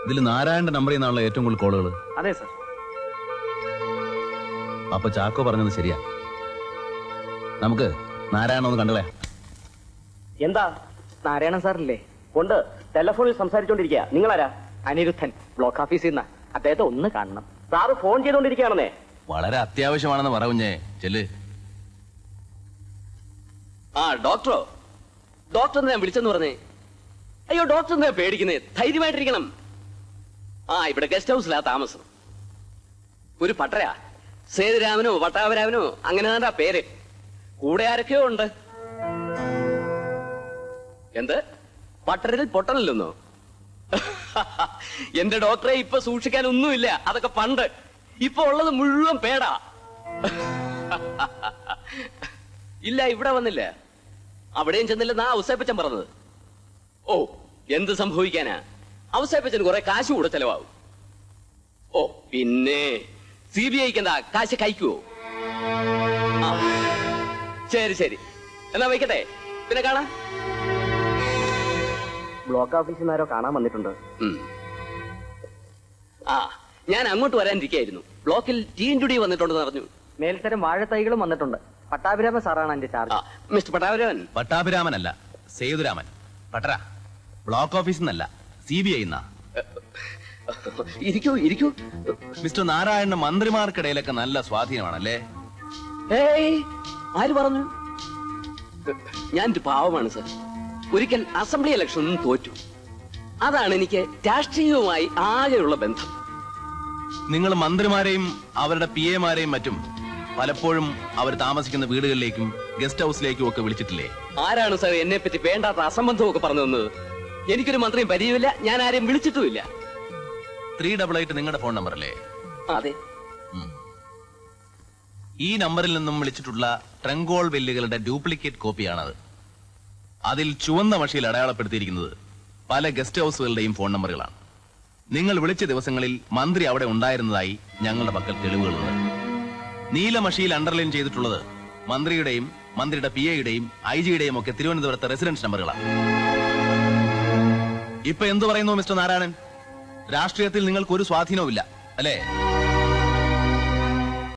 ഇതിൽ നാരായണന്റെ നമ്പറിൽ നിന്നാണല്ലോ ഏറ്റവും കൂടുതൽ കോളുകൾ. അതെ സർ. അപ്പൊ ചാക്കോ പറഞ്ഞത് ശരിയാ. നമുക്ക് നാരായണ ഒന്ന് കണ്ടളേ. എന്താ? നാരായണൻ സാറില്ലേ? ഉണ്ട്, ടെലഫോണിൽ സംസാരിച്ചോണ്ടിരിക്കുക. നിങ്ങളാരാ? അനിരുദ്ധൻ, ബ്ലോക്ക് ഓഫീസിൽ നിന്നാ. അദ്ദേഹത്തെ ഒന്ന് കാണണം. സാറ് ഫോൺ ചെയ്തോണ്ടിരിക്കുകയാണെന്നേ. വളരെ അത്യാവശ്യമാണെന്ന് പറയുഞ്ഞേ. ചെല്ല്. ആ ഡോക്ടറോ? ഡോക്ടർ ഞാൻ വിളിച്ചെന്ന് പറഞ്ഞേ. അയ്യോ, ഡോക്ടർ എന്താ പേടിക്കുന്നേ? ധൈര്യമായിട്ടിരിക്കണം. ആ, ഇവിടെ ഗസ്റ്റ് ഹൗസിലാ താമസം. ഒരു പട്ടരാ, സേതുരാമനോ പട്ടാഭരാമനോ അങ്ങനെ തന്നെ പേര്. കൂടെ ആരൊക്കെയോ ഉണ്ട്. എന്ത്? പട്ടരത്തിൽ പൊട്ടനല്ലെന്നോ? എന്റെ ഡോക്ടറെ ഇപ്പൊ സൂക്ഷിക്കാൻ ഒന്നുമില്ല. അതൊക്കെ പണ്ട്. ഇപ്പൊ ഉള്ളത് മുഴുവൻ പേടാ. ഇല്ല, ഇവിടെ വന്നില്ല. അവിടെയും ചെന്നില്ലെന്നാ ഔസേപ്പച്ചൻ പറഞ്ഞത്. ഓ, എന്ത് സംഭവിക്കാനാ? ഔസേപ്പച്ചന് കുറെ കാശ് കൂടെ ചെലവാകും. ഓ, പിന്നെ CBIക്ക് എന്താ കാശ് കഴിക്കുവോ? ആ, ശരി ശരി, എന്നാ വയ്ക്കട്ടെ, പിന്നെ കാണാം. ബ്ലോക്ക് ഓഫീസിൽ നിന്നാരോ കാണാൻ വന്നിട്ടുണ്ട്. ആ, ഞാൻ അങ്ങോട്ട് വരാനിരിക്കായിരുന്നു. ബ്ലോക്കിൽ ടീൻഡുടി വന്നിട്ടുണ്ടെന്ന് പറഞ്ഞു. മേൽത്തരം വാഴത്തൈകളും വന്നിട്ടുണ്ട്. പട്ടാഭിരാമ സാറാണ് എന്റെ ചാർജ്. മിസ്റ്റർ പട്ടാഭിരാമൻ. പട്ടാഭിരാമനല്ല, സേതുരാമൻ. പട്ടര ബ്ലോക്ക് ഓഫീസിൽ നിന്നല്ല, CBI എന്നാ. ഇരിക്കൂ ഇരിക്കൂ. മിസ്റ്റർ നാരായണന് മന്ത്രിമാർക്കിടയിലൊക്കെ നല്ല സ്വാധീനമാണല്ലേ? ഏയ്, ആര് പറഞ്ഞു? ഞാനൊരു പാവമാണ് സർ. ഒരിക്കൽ അസംബ്ലി ഇലക്ഷനും തോറ്റു. അതാണ് എനിക്ക് രാഷ്ട്രീയവുമായി ആകെയുള്ള ബന്ധം. നിങ്ങൾ മന്ത്രിമാരെയും അവരുടെ PA-മാരെയും മറ്റും പലപ്പോഴും അവർ താമസിക്കുന്ന വീടുകളിലേക്കും ഗസ്റ്റ് ഹൗസിലേക്കും ഒക്കെ വിളിച്ചിട്ടില്ലേ? ആരാണ് സാർ എന്നെ പറ്റി വേണ്ടാത്ത അസംബന്ധമൊക്കെ പറഞ്ഞു തന്നത്? എനിക്കൊരു മന്ത്രിയും പരിചയമില്ല, ഞാൻ ആരെയും വിളിച്ചിട്ടുമില്ല. 388 നിങ്ങളുടെ ഫോൺ നമ്പർ അല്ലേ? അതെ. ഈ നമ്പറിൽ നിന്നും വിളിച്ചിട്ടുള്ള ട്രങ്കോൾ ബില്ലുകളുടെ ഡ്യൂപ്ലിക്കേറ്റ് കോപ്പിയാണത്. അതിൽ ചുവന്ന മഷിയിൽ അടയാളപ്പെടുത്തിയിരിക്കുന്നത് പല ഗസ്റ്റ് ഹൗസുകളുടെയും ഫോൺ നമ്പറുകളാണ്. നിങ്ങൾ വിളിച്ച ദിവസങ്ങളിൽ മന്ത്രി അവിടെ ഉണ്ടായിരുന്നതായി ഞങ്ങളുടെ പക്കൽ തെളിവുകളുണ്ട്. നീലമഷിയിൽ അണ്ടർലൈൻ ചെയ്തിട്ടുള്ളത് മന്ത്രിയുടെയും മന്ത്രിയുടെ PA-യുടെയും IG-യുടെയും ഒക്കെ തിരുവനന്തപുരത്തെ റെസിഡൻസ് നമ്പറുകളാണ്. ഇപ്പൊ എന്തു പറയുന്നു മിസ്റ്റർ നാരായണൻ? രാഷ്ട്രീയത്തിൽ നിങ്ങൾക്ക് ഒരു സ്വാധീനവുമില്ല അല്ലേ?